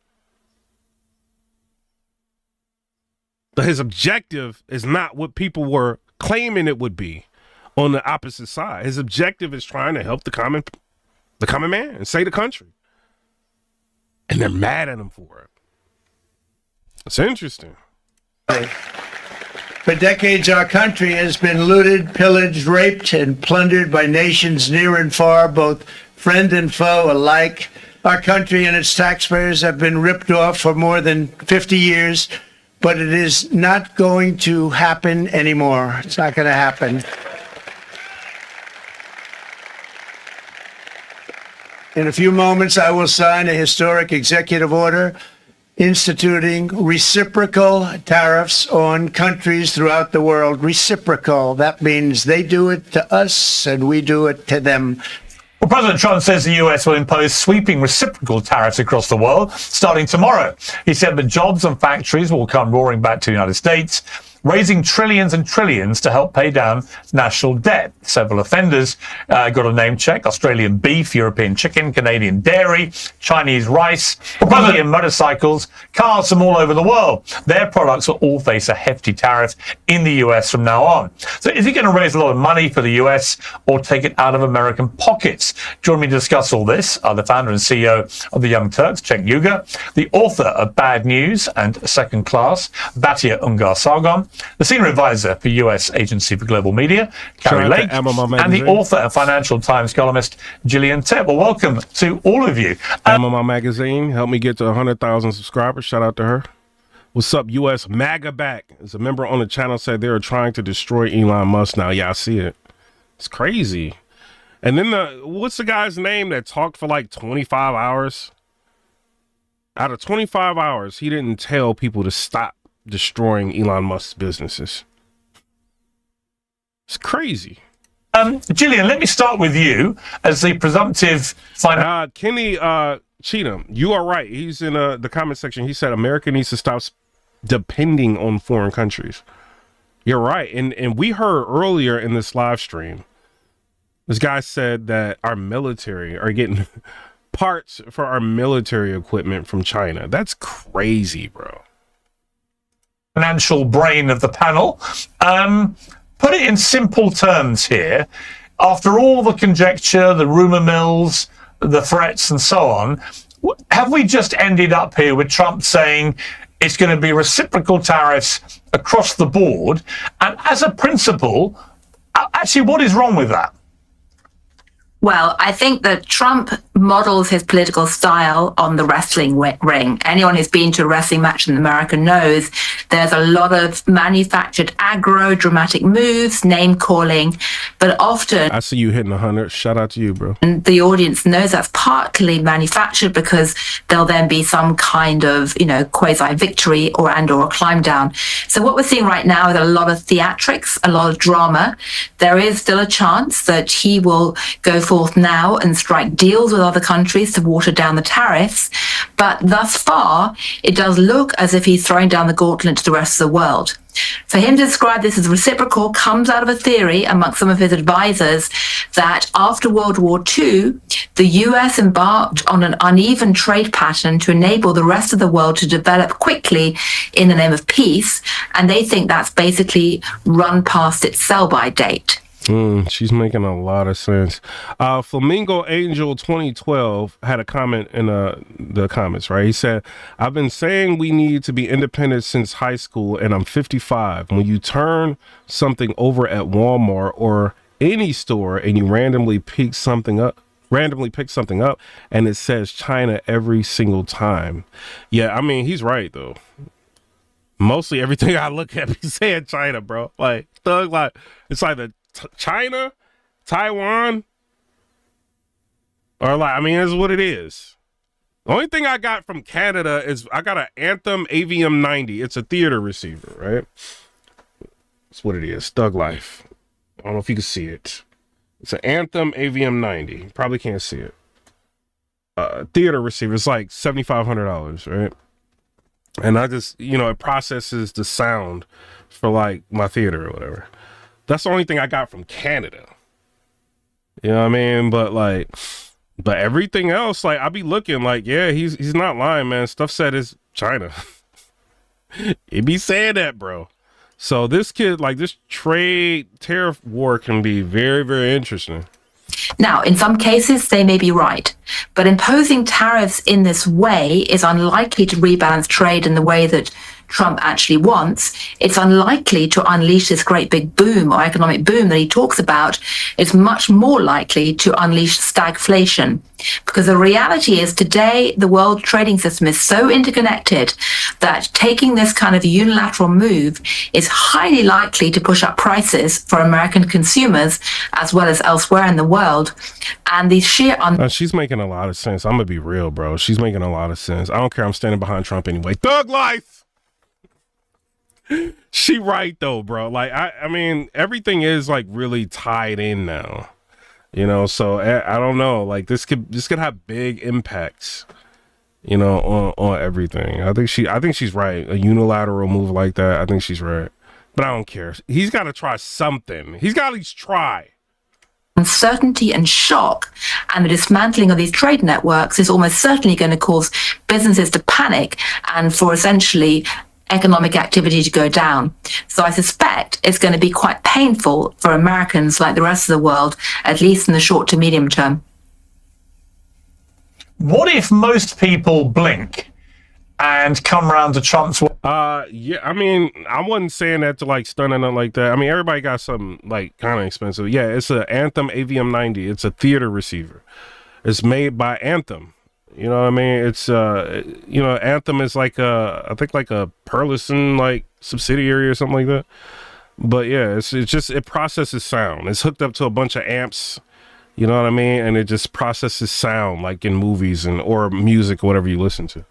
But his objective is not what people were claiming it would be on the opposite side. His objective is trying to help the common man and save the country. And they're mad at him for it. It's interesting. For decades, our country has been looted, pillaged, raped, and plundered by nations near and far, both friend and foe alike. Our country and its taxpayers have been ripped off for more than 50 years, but it is not going to happen anymore. It's not going to happen. In a few moments, I will sign a historic executive order instituting reciprocal tariffs on countries throughout the world. Reciprocal. That means they do it to us and we do it to them. Well, President Trump says the US will impose sweeping reciprocal tariffs across the world starting tomorrow. He said that jobs and factories will come roaring back to the United States, raising trillions and trillions to help pay down national debt. Several offenders got a name check: Australian beef, European chicken, Canadian dairy, Chinese rice, Brazilian motorcycles, cars from all over the world. Their products will all face a hefty tariff in the US from now on. So is he going to raise a lot of money for the US or take it out of American pockets? Join me to discuss all this are the founder and CEO of the Young Turks, Cenk Uygur, the author of Bad News and Second Class, Batia Ungar-Sargon, the senior advisor for US Agency for Global Media, Carrie Lake, and the author and Financial Times columnist, Gillian Tett. Well, welcome to all of you. MMR Magazine helped me get to 100,000 subscribers. Shout out to her. What's up, US MAGA back? As a member on the channel said, they are trying to destroy Elon Musk now. Yeah, I see it. It's crazy. And then what's the guy's name that talked for like 25 hours? Out of 25 hours, he didn't tell people to stop destroying Elon Musk's businesses. It's crazy. Gillian, let me start with you as the presumptive Kenny Cheatham, you are right. He's in the comment section. He said America needs to stop depending on foreign countries. You're right. And we heard earlier in this live stream, this guy said that our military are getting parts for our military equipment from China. That's crazy, bro. Financial brain of the panel. Put it in simple terms here. After all the conjecture, the rumor mills, the threats and so on, have we just ended up here with Trump saying it's going to be reciprocal tariffs across the board? And as a principle, actually, what is wrong with that? Well, I think that Trump models his political style on the wrestling ring. Anyone who's been to a wrestling match in America knows there's a lot of manufactured aggro, dramatic moves, name calling, but often I see you hitting 100. Shout out to you, bro. and the audience knows that's partly manufactured because there'll then be some kind of, quasi victory or a climb down. So what we're seeing right now is a lot of theatrics, a lot of drama. There is still a chance that he will go forth now and strike deals with other countries to water down the tariffs. But thus far, it does look as if he's throwing down the gauntlet to the rest of the world. For him to describe this as reciprocal comes out of a theory amongst some of his advisors that after World War II, the US embarked on an uneven trade pattern to enable the rest of the world to develop quickly in the name of peace. And they think that's basically run past its sell-by date. She's making a lot of sense. Flamingo Angel 2012 had a comment in the comments, right? He said, I've been saying we need to be independent since high school, and I'm 55. When you turn something over at Walmart or any store and you randomly pick something up, and it says China every single time. Yeah, I mean, he's right, though. Mostly everything I look at be saying China, bro. Like, it's like the China, Taiwan, or it's what it is. The only thing I got from Canada is I got an Anthem AVM 90. It's a theater receiver, right? That's what it is. Thug Life. I don't know if you can see it. It's an Anthem AVM 90. Probably can't see it. Theater receiver. It's like $7,500, right? And I just, it processes the sound for like my theater or whatever. That's the only thing I got from Canada. You know what I mean? But everything else, like, I be looking like, yeah, he's not lying, man. Stuff said it's China. He be saying that, bro. So this kid, like, this trade tariff war can be very, very interesting. Now, in some cases, they may be right, but imposing tariffs in this way is unlikely to rebalance trade in the way that Trump actually wants. It's unlikely to unleash this great big boom or economic boom that he talks about. It's much more likely to unleash stagflation, because the reality is today the world trading system is so interconnected that taking this kind of unilateral move is highly likely to push up prices for American consumers as well as elsewhere in the world. And the sheer she's making a lot of sense. I'm gonna be real, bro. She's making a lot of sense. I don't care. I'm standing behind Trump anyway. Thug life. She right though, bro. Like I mean, everything is like really tied in now, so I don't know, like this could have big impacts, on everything. I think she's right. A unilateral move like that, I think she's right, but I don't care. He's got to try something. He's got to at least try. Uncertainty and shock and the dismantling of these trade networks is almost certainly going to cause businesses to panic and for essentially economic activity to go down. So I suspect it's going to be quite painful for Americans like the rest of the world, at least in the short to medium term. What if most people blink and come around to Trump's? Yeah, I mean, I wasn't saying that to like stun or nothing like that. I mean, everybody got something like kind of expensive. Yeah, it's an Anthem AVM 90. It's a theater receiver. It's made by Anthem. You know what I mean? It's Anthem is like I think like a Burleson like subsidiary or something like that. But yeah, it processes sound. It's hooked up to a bunch of amps, you know what I mean? And it just processes sound like in movies or music or whatever you listen to.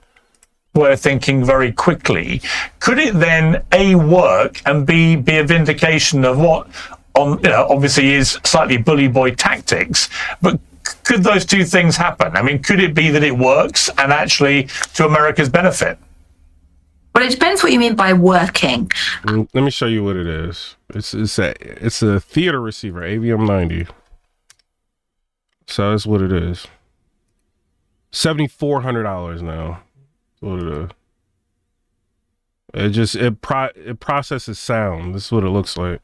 we're thinking very quickly, could it then A, work, and B, be a vindication of what obviously is slightly bully boy tactics, but could those two things happen? I mean, could it be that it works and actually to America's benefit? Well, it depends what you mean by working. Let me show you what it is. It's a theater receiver, AVM 90. So that's what it is. $7,400 now. That's what it is. It processes sound. This is what it looks like.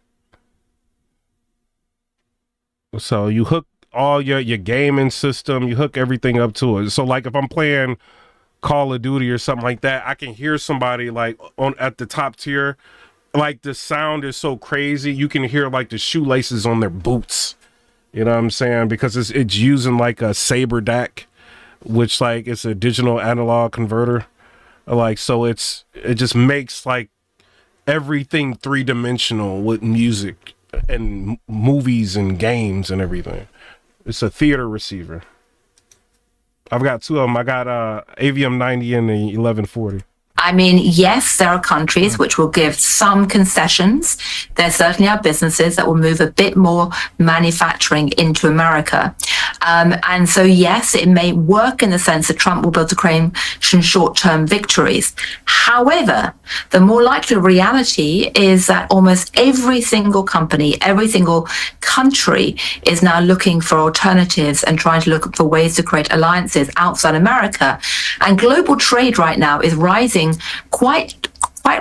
So you hook all your gaming system, you hook everything up to it. So like if I'm playing Call of Duty or something like that, I can hear somebody like at the top tier, like the sound is so crazy, you can hear like the shoelaces on their boots. You know what I'm saying? Because it's using like a Saber DAC, which like it's a digital analog converter. Like, so it just makes like everything three-dimensional with music and movies and games and everything. It's a theater receiver. I've got two of them. I got AVM 90 and the 1140. I mean, yes, there are countries which will give some concessions. There certainly are businesses that will move a bit more manufacturing into America. And so, yes, it may work in the sense that Trump will be able to claim some short-term victories. However, the more likely reality is that almost every single company, every single country is now looking for alternatives and trying to look for ways to create alliances outside America. And global trade right now is rising quite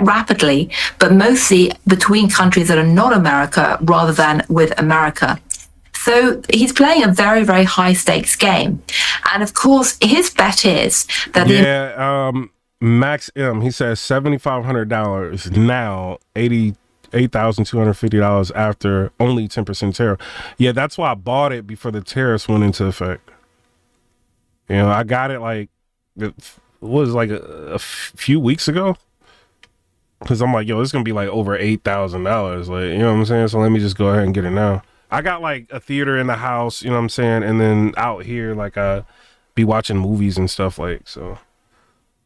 rapidly, but mostly between countries that are not America rather than with America. So he's playing a very, very high stakes game. And of course, his bet is that Max M, he says $7,500 now, $88,250 after only 10% tariff. Yeah, that's why I bought it before the tariffs went into effect. You know, I got it like a few weeks ago, because I'm like, yo, it's gonna be like over $8,000, like, you know what I'm saying? So let me just go ahead and get it now. I got like a theater in the house, you know what I'm saying, and then out here, like, I be watching movies and stuff, like, so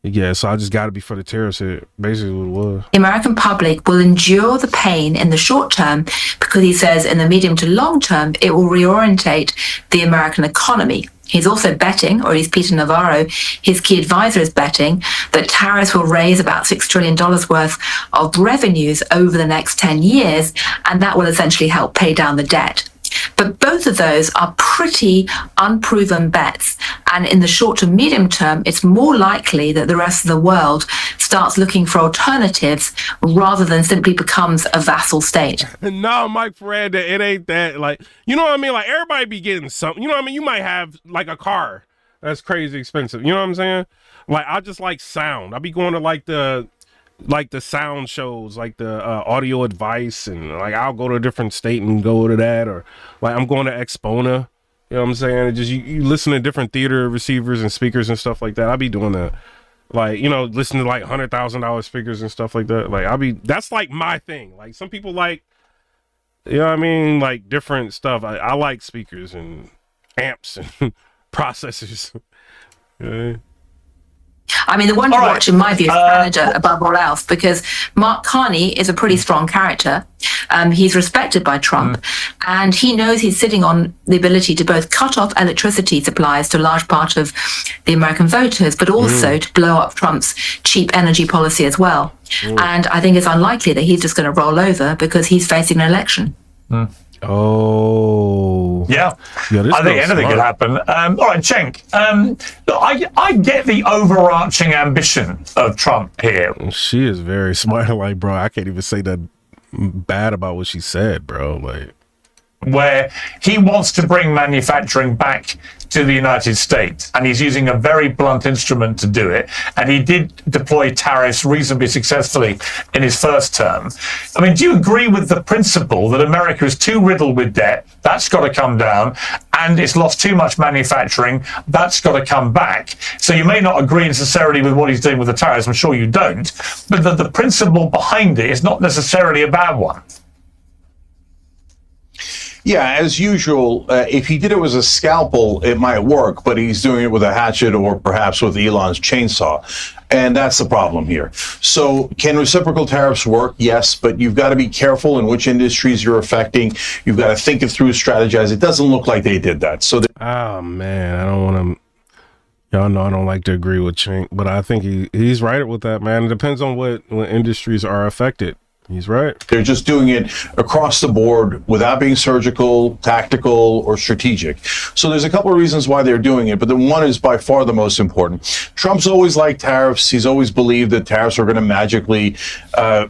yeah, so I just got it before the tariffs hit, basically what it was. the American public will endure the pain in the short term because he says in the medium to long term, it will reorientate the American economy. He's also betting, or at least Peter Navarro, his key advisor, is betting that tariffs will raise about $6 trillion worth of revenues over the next 10 years, and that will essentially help pay down the debt. But both of those are pretty unproven bets. And in the short to medium term, it's more likely that the rest of the world starts looking for alternatives rather than simply becomes a vassal state. No, Mike Ferranda, it ain't that. Like, you know what I mean? Like, everybody be getting something. You know what I mean? You might have like a car that's crazy expensive. You know what I'm saying? Like, I just like sound. I be going to like the sound shows, like the audio advice, and like I'll go to a different state and go to that, or like I'm going to Expona, you know what I'm saying? It just you listen to different theater receivers and speakers and stuff like that. I'll be doing that, like, you know, listen to like $100,000 speakers and stuff like that. Like that's like my thing. Like some people like, you know what I mean, like different stuff. I like speakers and amps and processors. Yeah. I mean, the one to watch, in my view, is Canada above all else, because Mark Carney is a pretty strong character. He's respected by Trump, and he knows he's sitting on the ability to both cut off electricity supplies to a large part of the American voters, but also to blow up Trump's cheap energy policy as well. And I think it's unlikely that he's just going to roll over because he's facing an election. Oh, yeah. I think anything could happen. All right, Cenk. Look, I get the overarching ambition of Trump here. She is very smart. Like, bro, I can't even say that bad about what she said, bro. Like, where he wants to bring manufacturing back to the United States, and he's using a very blunt instrument to do it. And he did deploy tariffs reasonably successfully in his first term. I mean, do you agree with the principle that America is too riddled with debt? That's got to come down, and it's lost too much manufacturing. That's got to come back. So you may not agree necessarily with what he's doing with the tariffs. I'm sure you don't, but the principle behind it is not necessarily a bad one. Yeah, as usual, if he did it with a scalpel, it might work, but he's doing it with a hatchet or perhaps with Elon's chainsaw. And that's the problem here. So can reciprocal tariffs work? Yes, but you've got to be careful in which industries you're affecting. You've got to think it through, strategize. It doesn't look like they did that. So oh man, I don't want to. Y'all know I don't like to agree with Chink, but I think he's right with that, man. It depends on what industries are affected. He's right. They're just doing it across the board without being surgical, tactical, or strategic. So there's a couple of reasons why they're doing it, but the one is by far the most important. Trump's always liked tariffs. He's always believed that tariffs are going to magically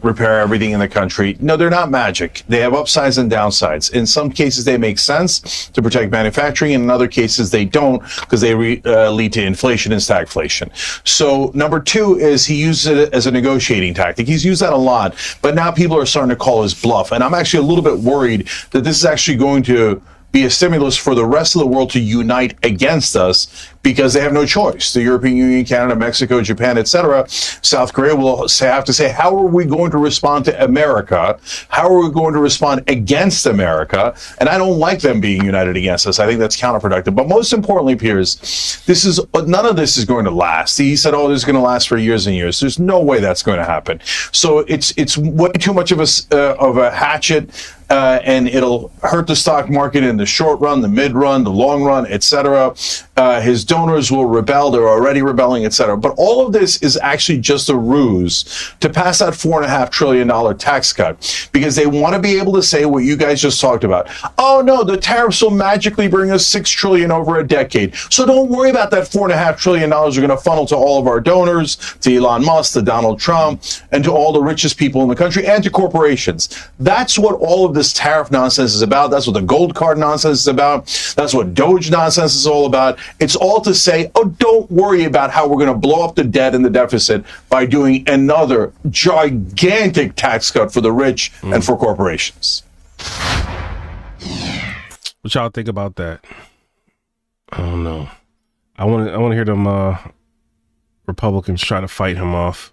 repair everything in the country. No, they're not magic. They have upsides and downsides. In some cases, they make sense to protect manufacturing. In other cases, they don't, because they lead to inflation and stagflation. So number two is he uses it as a negotiating tactic. He's used that a lot, but now people are starting to call his bluff. And I'm actually a little bit worried that this is actually going to be a stimulus for the rest of the world to unite against us, because they have no choice. The European Union, Canada, Mexico, Japan, etc. South Korea will have to say, how are we going to respond to America? How are we going to respond against America? And I don't like them being united against us. I think that's counterproductive. But most importantly, Piers, none of this is going to last. He said, oh, this is going to last for years and years. There's no way that's going to happen. So it's way too much of a hatchet. And it'll hurt the stock market in the short run, the mid run, the long run, etc. His donors will rebel. They're already rebelling, etc. But all of this is actually just a ruse to pass that $4.5 trillion tax cut, because they want to be able to say what you guys just talked about. Oh no, the tariffs will magically bring us $6 trillion over a decade. So don't worry about that $4.5 trillion are going to funnel to all of our donors, to Elon Musk, to Donald Trump, and to all the richest people in the country, and to corporations. That's what all of this tariff nonsense is about. That's what the gold card nonsense is about. That's what Doge nonsense is all about. It's all to say, oh, don't worry about how we're going to blow up the debt and the deficit by doing another gigantic tax cut for the rich and for corporations. What y'all think about that? I don't know. I want to hear them Republicans try to fight him off.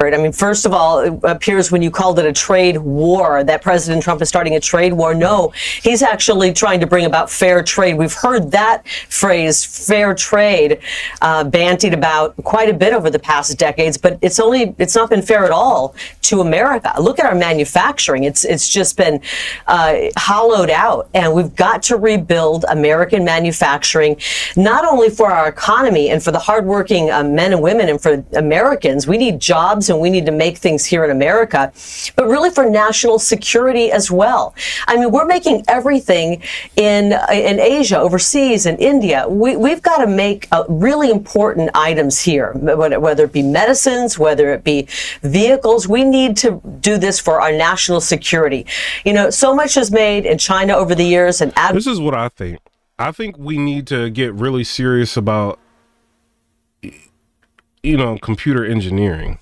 I mean, first of all, it appears when you called it a trade war, that President Trump is starting a trade war. No, he's actually trying to bring about fair trade. We've heard that phrase, fair trade, bandied about quite a bit over the past decades, but it's not been fair at all to America. Look at our manufacturing. It's just been hollowed out, and we've got to rebuild American manufacturing, not only for our economy and for the hardworking men and women and for Americans. We need jobs and we need to make things here in America, but really for national security as well. I mean, we're making everything in Asia, overseas, in India. We've got to make really important items here, whether it be medicines, whether it be vehicles. We need to do this for our national security. You know, so much is made in China over the years. And this is what I think. I think we need to get really serious about, computer engineering.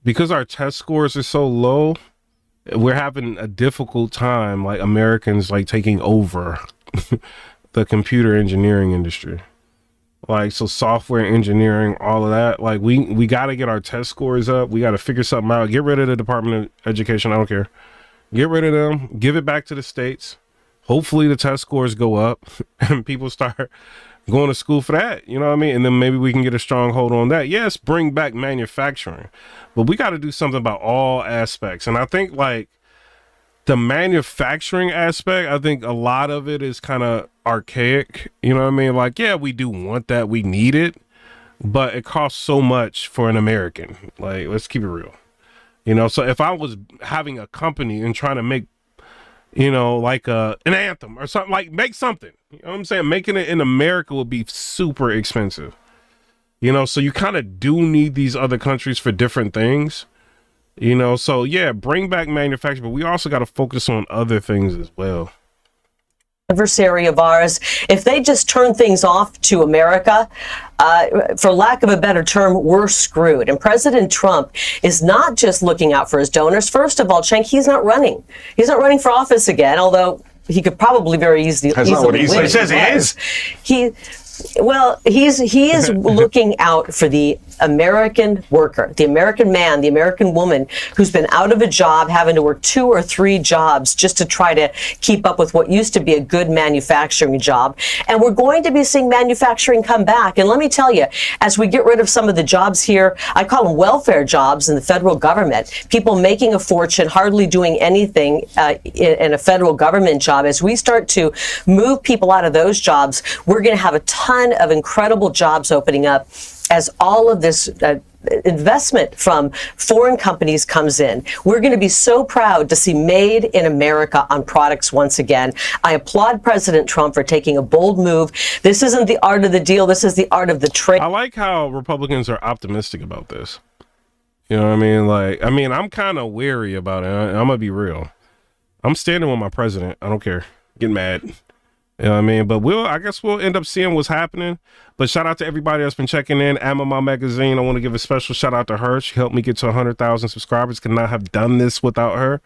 Because our test scores are so low, we're having a difficult time, like Americans, like taking over the computer engineering industry. Like, so software engineering, all of that, like we got to get our test scores up. We got to figure something out. Get rid of the Department of Education. I don't care. Get rid of them. Give it back to the states. Hopefully the test scores go up and people start going to school for that, you know what I mean? And then maybe we can get a strong hold on that. Yes, bring back manufacturing, but we got to do something about all aspects. And I think like the manufacturing aspect, I think a lot of it is kind of archaic, you know what I mean? Like, yeah, we do want that. We need it, but it costs so much for an American. Like, let's keep it real. So if I was having a company and trying to make, like an anthem or something, like make something, you know what I'm saying? Making it in America would be super expensive, so you kind of do need these other countries for different things, so yeah, bring back manufacturing, but we also got to focus on other things as well. Adversary of ours, if they just turn things off to America, for lack of a better term, we're screwed. And President Trump is not just looking out for his donors. First of all, Cenk, he's not running. He's not running for office again, although he could probably very easily That's not what he says he is. He is looking out for the American worker, the American man, the American woman who's been out of a job, having to work 2 or 3 jobs just to try to keep up with what used to be a good manufacturing job. And we're going to be seeing manufacturing come back. And let me tell you, as we get rid of some of the jobs here, I call them welfare jobs in the federal government, people making a fortune, hardly doing anything in a federal government job. As we start to move people out of those jobs, we're going to have a ton of incredible jobs opening up as all of this investment from foreign companies comes in. We're going to be so proud to see Made in America on products once again. I applaud President Trump for taking a bold move. This isn't the art of the deal. This is the art of the trade. I like how Republicans are optimistic about this. You know what I mean? I'm kind of wary about it. I'm going to be real. I'm standing with my president. I don't care. Get mad. You know what I mean? But I guess we'll end up seeing what's happening. But shout out to everybody that's been checking in. Amama Magazine, I want to give a special shout out to her. She helped me get to 100,000 subscribers. Could not have done this without her.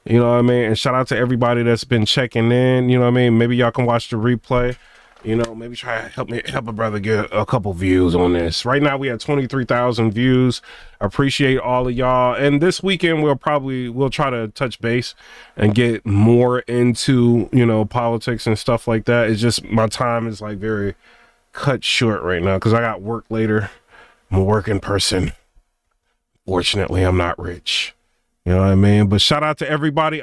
You know what I mean? And shout out to everybody that's been checking in. You know what I mean? Maybe y'all can watch the replay. You know, maybe try to help a brother get a couple views on this. Right now we have 23,000 views. Appreciate all of y'all. And this weekend we'll try to touch base and get more into, you know, politics and stuff like that. It's just my time is like very cut short right now because I got work later. I'm a working person. Fortunately, I'm not rich. You know what I mean? But shout out to everybody.